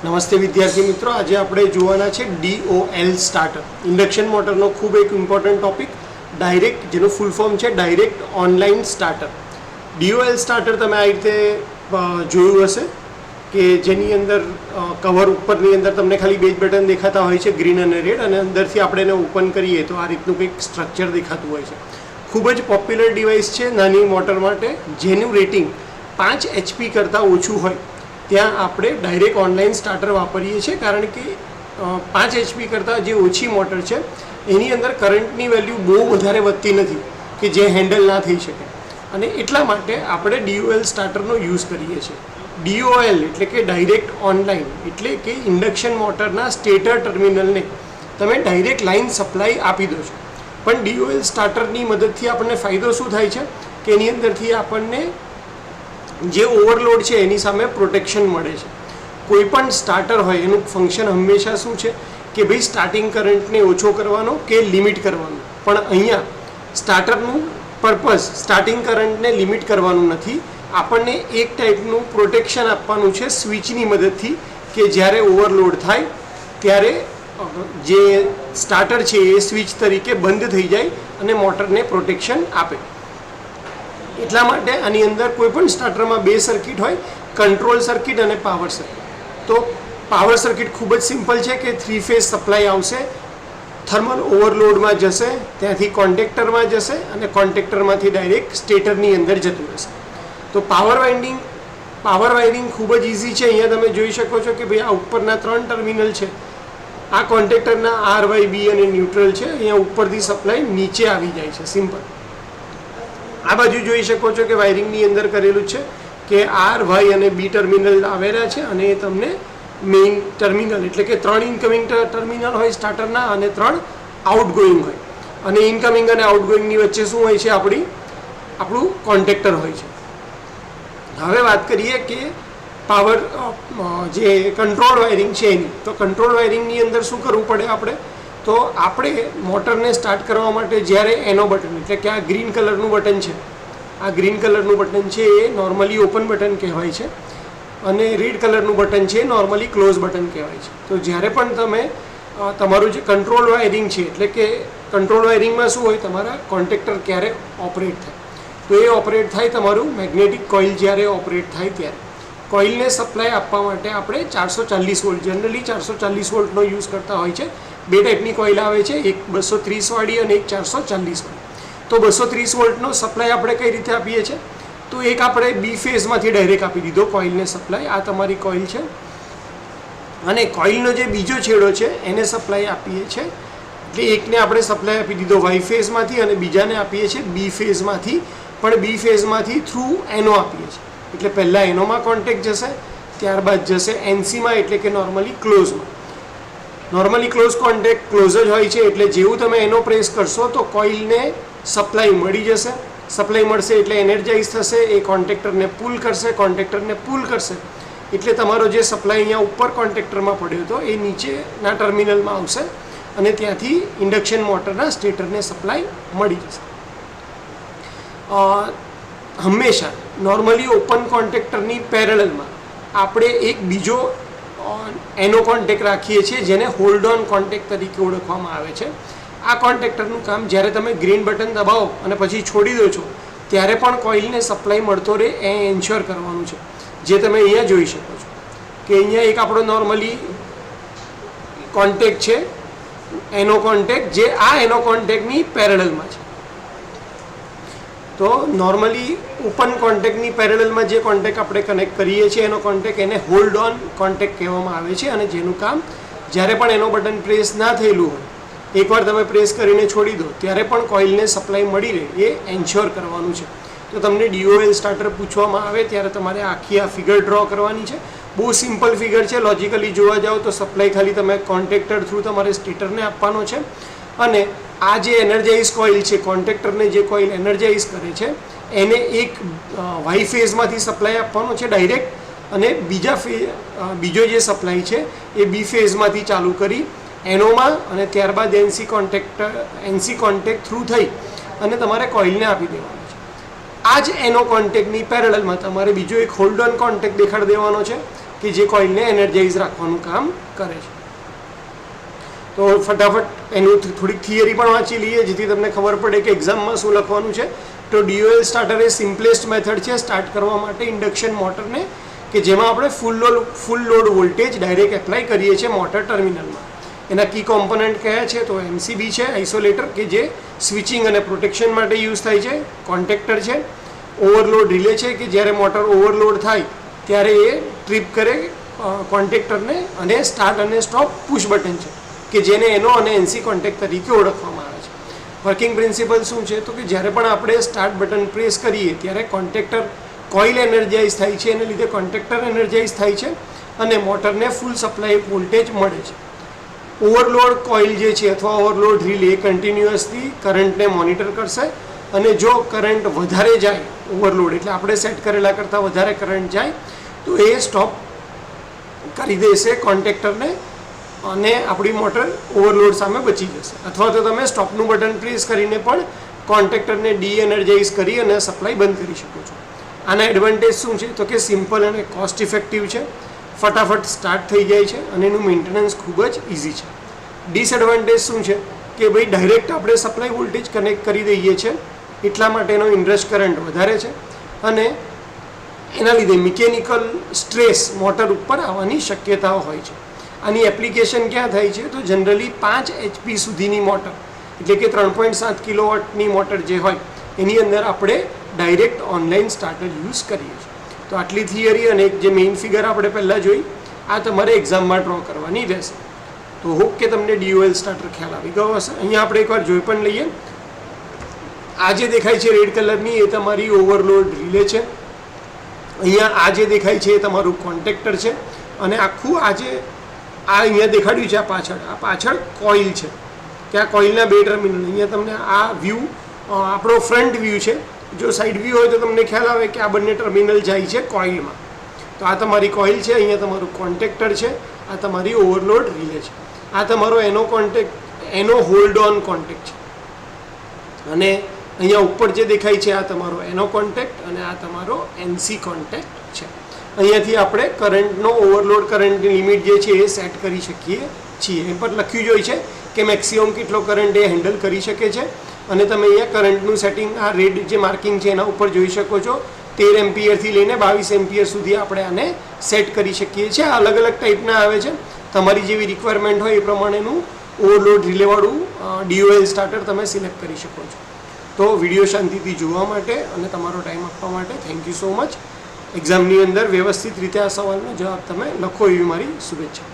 નમસ્તે વિદ્યાર્થી મિત્રો, આજે આપણે જોવાના છે DOL સ્ટાર્ટર. ઇન્ડક્શન મોટરનો ખૂબ એક ઇમ્પોર્ટન્ટ ટોપિક, ડાયરેક્ટ, જેનું ફૂલ ફોર્મ છે direct online starter. DOL starter તમે આ રીતે જોયું હશે કે જેની અંદર કવર ઉપરની અંદર તમને ખાલી બે જ બટન દેખાતા હોય છે, ગ્રીન અને રેડ, અને અંદરથી આપણે એને ઓપન કરીએ તો આ રીતનું કંઈક સ્ટ્રક્ચર દેખાતું હોય છે. ખૂબ જ પોપ્યુલર ડિવાઇસ છે નાની મોટર માટે, જેનું રેટિંગ 5 HP કરતાં ઓછું હોય ત્યાં આપણે ડાયરેક્ટ ઓનલાઈન સ્ટાર્ટર વાપરીએ છીએ, કારણ કે 5 HP કરતાં જે ઓછી મોટર છે એની અંદર કરંટની વેલ્યુ બહુ વધારે વધતી નથી કે જે હેન્ડલ ના થઈ શકે, અને એટલા માટે આપણે DOL સ્ટાર્ટરનો યુઝ કરીએ છીએ. DOL એટલે કે ડાયરેક્ટ ઓનલાઈન, એટલે કે ઇન્ડક્શન મોટરના સ્ટેટર ટર્મિનલને તમે ડાયરેક્ટ લાઇન સપ્લાય આપી દો છો. પણ DOL સ્ટાર્ટરની મદદથી આપણને ફાયદો શું થાય છે કે એની અંદરથી આપણને જે ઓવરલોડ છે એની સામે પ્રોટેક્શન મળે છે. કોઈ પણ સ્ટાર્ટર હોય એનું ફંક્શન હંમેશા શું છે કે ભાઈ સ્ટાર્ટિંગ કરંટને ઓછો કરવાનો કે લિમિટ કરવાનો, પણ અહીંયા સ્ટાર્ટરનું પર્પઝ સ્ટાર્ટિંગ કરંટને લિમિટ કરવાનું નથી, આપણને એક ટાઈપનું પ્રોટેક્શન આપવાનું છે સ્વિચની મદદથી, કે જ્યારે ઓવરલોડ થાય ત્યારે જે સ્ટાર્ટર છે એ સ્વિચ તરીકે બંધ થઈ જાય અને મોટરને પ્રોટેક્શન આપે. એટલા માટે આની અંદર કોઈ પણ સ્ટાર્ટરમાં બે સર્કિટ હોય, કંટ્રોલ સર્કિટ અને પાવર સર્કિટ. તો પાવર સર્કિટ ખૂબ જ સિમ્પલ છે કે 3 ફેઝ સપ્લાય આવશે, થર્મલ ઓવરલોડમાં જશે, ત્યાંથી કોન્ટેક્ટરમાં જશે અને કોન્ટેક્ટરમાંથી ડાયરેક્ટ સ્ટેટરની અંદર જતું રહેશે. તો પાવર વાયરિંગ ખૂબ જ ઇઝી છે. અહીંયા તમે જોઈ શકો છો કે ભાઈ આ ઉપરના 3 ટર્મિનલ છે, આ કોન્ટેક્ટરના RY, B અને ન્યુટ્રલ છે. અહીંયા ઉપરથી સપ્લાય નીચે આવી જાય છે, સિમ્પલ. આ બાજુ જોઈ શકો છો કે વાયરિંગની અંદર કરેલું છે કે RY અને B ટર્મિનલ આવેલા છે, અને એ તમને મેઇન ટર્મિનલ એટલે કે 3 ઇન્કમિંગ ટર્મિનલ હોય સ્ટાર્ટરના અને 3 આઉટગોઈંગ હોય, અને ઇનકમિંગ અને આઉટગોઈંગની વચ્ચે શું હોય છે, આપણું કોન્ટેક્ટર હોય છે. હવે વાત કરીએ કે પાવર જે કંટ્રોલ વાયરિંગ છે એની, તો કંટ્રોલ વાયરિંગની અંદર શું કરવું પડે આપણે, તો આપણે મોટરને સ્ટાર્ટ કરવા માટે જ્યારે એનો બટન, એટલે કે આ ગ્રીન કલરનું બટન છે, આ ગ્રીન કલરનું બટન છે એ નોર્મલી ઓપન બટન કહેવાય છે, અને રેડ કલરનું બટન છે નોર્મલી ક્લોઝ બટન કહેવાય છે. તો જ્યારે પણ તમે તમારું જે કંટ્રોલ વાયરિંગ છે, એટલે કે કંટ્રોલ વાયરિંગમાં શું હોય, તમારા કોન્ટેક્ટર ક્યારે ઓપરેટ થાય, તો એ ઓપરેટ થાય તમારું મેગ્નેટિક કોઇલ જ્યારે ઓપરેટ થાય ત્યારે. કોઇલને સપ્લાય આપવા માટે આપણે 440 વોલ્ટ, જનરલી 440 વોલ્ટનો યુઝ કરતા હોય છે. બે ટાઈપની કોઇલ આવે છે, એક 230 વાળી અને એક 440 વાળી. તો 230 વોલ્ટનો સપ્લાય આપણે કઈ રીતે આપીએ છીએ, તો એક આપણે B ફેઝમાંથી ડાયરેક્ટ આપી દીધો કોઇલને સપ્લાય. આ તમારી કોઇલ છે, અને કોઇલનો જે બીજો છેડો છે એને સપ્લાય આપીએ છીએ, એટલે એકને આપણે સપ્લાય આપી દીધો Y ફેઝમાંથી અને બીજાને આપીએ છીએ B ફેઝમાંથી, પણ B ફેઝમાંથી થ્રુ એનો આપીએ છીએ. એટલે પહેલાં એનોમાં કોન્ટેક્ટ જશે, ત્યારબાદ જશે NCમાં, એટલે કે નોર્મલી ક્લોઝમાં. નોર્મલી ક્લોઝ કોન્ટેક્ટ ક્લોઝ જ હોય છે, એટલે જેવું તમે એનો પ્રેસ કરશો તો કોઇલને સપ્લાય મળી જશે. સપ્લાય મળશે એટલે એનર્જાઇઝ થશે, એ કોન્ટેક્ટરને પુલ કરશે, કોન્ટેક્ટરને પુલ કરશે એટલે તમારો જે સપ્લાય અહીંયા ઉપર કોન્ટેક્ટરમાં પડ્યો હતો એ નીચેના ટર્મિનલમાં આવશે, અને ત્યાંથી ઇન્ડક્શન મોટરના સ્ટેટરને સપ્લાય મળી જશે. હંમેશા નોર્મલી ઓપન કોન્ટેક્ટરની પેરેલલમાં આપણે એક બીજો એનો કોન્ટેક્ટ રાખીએ છીએ, જેને હોલ્ડ ઓન કોન્ટેક્ટ તરીકે ઓળખવામાં આવે છે. આ કોન્ટેક્ટરનું કામ જ્યારે તમે ગ્રીન બટન દબાવો અને પછી છોડી દો છો ત્યારે પણ કોઇલને સપ્લાય મળતો રહે એ એન્શ્યોર કરવાનું છે. જે તમે અહીંયા જોઈ શકો છો કે અહીંયા એક આપણો નોર્મલી કોન્ટેક્ટ છે, એનો કોન્ટેક્ટ, જે આ એનો કોન્ટેક્ટની પેરેલલમાં છે. તો નોર્મલી ઓપન કોન્ટેક્ટની પેરેલલમાં જે કોન્ટેક્ટ આપણે કનેક્ટ કરીએ છીએ એનો કોન્ટેક્ટ, એને હોલ્ડ ઓન કોન્ટેક્ટ કહેવામાં આવે છે, અને જેનું કામ જ્યારે પણ એનો બટન પ્રેસ ના થયેલું હોય, એકવાર તમે પ્રેસ કરીને છોડી દો ત્યારે પણ કોઇલને સપ્લાય મળી રહે એ એન્શ્યોર કરવાનું છે. તો તમને DOL સ્ટાર્ટર પૂછવામાં આવે ત્યારે તમારે આખી આ ફિગર ડ્રો કરવાની છે. બહુ સિમ્પલ ફિગર છે, લોજિકલી જોવા જાઓ તો સપ્લાય ખાલી તમે કોન્ટેક્ટર થ્રુ તમારે સ્ટેટરને આપવાનો છે, અને આ જે એનર્જાઇઝ કોઇલ છે, કોન્ટેક્ટરને જે કોઇલ એનર્જાઇઝ કરે છે એને એક Y ફેઝમાંથી સપ્લાય આપવાનો છે ડાયરેક્ટ, અને બીજો જે સપ્લાય છે એ B ફેઝમાંથી ચાલુ કરી એનોમાં, અને ત્યારબાદ NC કોન્ટેક્ટ થ્રુ થઈ અને તમારે કોઇલને આપી દેવાનું છે. આ જ એનો કોન્ટેક્ટની પેરેલલમાં તમારે બીજો એક હોલ્ડ ઓન કોન્ટેક્ટ દેખાડી દેવાનો છે, કે જે કોઇલને એનર્જાઇઝ રાખવાનું કામ કરે છે. તો ફટાફટ એનું થોડીક થિયરી પણ વાંચી લઈએ જેથી તમને ખબર પડે કે એક્ઝામમાં શું લખવાનું છે. તો DOL સ્ટાર્ટર એ સિમ્પલેસ્ટ મેથડ છે સ્ટાર્ટ કરવા માટે ઇન્ડક્શન મોટરને, કે જેમાં આપણે full load voltage direct apply કરીએ છીએ મોટર ટર્મિનલમાં. એના કી કોમ્પોનન્ટ કયા છે? તો MCB છે આઇસોલેટર, કે જે સ્વિચિંગ અને પ્રોટેક્શન માટે યુઝ થાય છે. કોન્ટેક્ટર છે. ઓવરલોડ રિલે છે, કે જ્યારે મોટર ઓવરલોડ થાય ત્યારે એ ટ્રીપ કરે કોન્ટેક્ટરને, અને સ્ટાર્ટ અને સ્ટોપ પુશ બટન છે, કે જેને એનો અને NC કોન્ટેક્ટ તરીકે ઓળખવામાં આવે છે. વર્કિંગ પ્રિન્સિપલ શું છે? તો કે જ્યારે પણ આપણે સ્ટાર્ટ બટન પ્રેસ કરીએ ત્યારે કોન્ટેક્ટર કોઇલ એનર્જાઇઝ થાય છે, એને લીધે કોન્ટેક્ટર એનર્જાઇઝ થાય છે અને મોટરને ફૂલ સપ્લાય વોલ્ટેજ મળે છે. ઓવરલોડ કોઇલ જે છે અથવા ઓવરલોડ રિલે કન્ટિન્યુઅસલી કરંટને મોનિટર કરશે, અને જો કરંટ વધારે જાય ઓવરલોડ એટલે આપણે સેટ કરેલા કરતાં વધારે કરંટ જાય તો એ સ્ટોપ કરી દેશે કોન્ટેક્ટરને, અને આપણી મોટર ઓવરલોડ સામે બચી જશે. અથવા તો તમે સ્ટોપનું બટન પ્રેસ કરીને પણ કોન્ટેક્ટરને ડી-એનર્જાઇઝ કરી અને સપ્લાય બંધ કરી શકો છો. આના એડવાન્ટેજ શું છે? તો કે સિમ્પલ અને કોસ્ટ ઇફેક્ટિવ છે, ફટાફટ સ્ટાર્ટ થઈ જાય છે અને એનું મેન્ટેનન્સ ખૂબ જ ઇઝી છે. ડિસએડવાન્ટેજ શું છે? કે ભાઈ ડાયરેક્ટ આપણે સપ્લાય વોલ્ટેજ કનેક્ટ કરી દઈએ છીએ, એટલા માટેનો ઇનરશ કરંટ વધારે છે, અને એના લીધે મિકેનિકલ સ્ટ્રેસ મોટર ઉપર આવવાની શક્યતાઓ હોય છે. આની એપ્લિકેશન ક્યાં થાય છે? તો જનરલી 5 HP સુધીની મોટર, એટલે કે 3.7 કિલોવોટની મોટર જે હોય એની અંદર આપણે ડાયરેક્ટ ઓનલાઈન સ્ટાર્ટર યુઝ કરીએ છીએ. તો આટલી થિયરી અને એક જે મેઇન ફિગર આપણે પહેલાં જોઈ, આ તમારે એક્ઝામમાં ડ્રો કરવાની રહેશે. તો હોપ કે તમને DOL સ્ટાર્ટર ખ્યાલ આવી ગયો હશે. અહીંયા આપણે એકવાર જોઈ પણ લઈએ. આ જે દેખાય છે રેડ કલરની એ તમારી ઓવરલોડ રિલે છે. અહીંયા આ જે દેખાય છે એ તમારું કોન્ટેક્ટર છે, અને આખું આ અહીંયા દેખાડ્યું છે આ પાછળ કોઇલ છે, કે આ કોઇલના 2 ટર્મિનલ. અહીંયા તમને આ વ્યૂ આપણો ફ્રન્ટ વ્યૂ છે. જો સાઈડ વ્યૂ હોય તો તમને ખ્યાલ આવે કે આ બંને ટર્મિનલ જાય છે કોઇલમાં. તો આ તમારી કોઇલ છે, અહીંયા તમારું કોન્ટેક્ટર છે, આ તમારી ઓવરલોડ રિલે છે, આ તમારો એનો હોલ્ડ ઓન કોન્ટેક્ટ છે, અને અહીંયા ઉપર જે દેખાય છે આ તમારો એનો કોન્ટેક્ટ, અને આ તમારો NC કોન્ટેક્ટ છે. અહીંયાથી આપણે કરંટનો ઓવરલોડ કરંટની લિમિટ જે છે એ સેટ કરી શકીએ છીએ. એ પર લખ્યું જ હોય છે કે મેક્સિમમ કેટલો કરંટ એ હેન્ડલ કરી શકે છે, અને તમે અહીંયા કરંટનું સેટિંગ આ રેડ જે માર્કિંગ છે એના ઉપર જોઈ શકો છો. 13 એમ્પિયરથી લઈને 22 એમ્પિયર સુધી આપણે આને સેટ કરી શકીએ છીએ. આ અલગ અલગ ટાઈપના આવે છે, તમારી જેવી રિક્વાયરમેન્ટ હોય એ પ્રમાણેનું ઓવરલોડ રિલેવાળું DOL સ્ટાર્ટર તમે સિલેક્ટ કરી શકો છો. તો વિડીયો શાંતિથી જોવા માટે અને તમારો ટાઈમ આપવા માટે થેન્ક યુ સો મચ. એક્ઝામની અંદર વ્યવસ્થિત રીતે આ સવાલનો જવાબ તમે લખો એવી મારી શુભેચ્છા.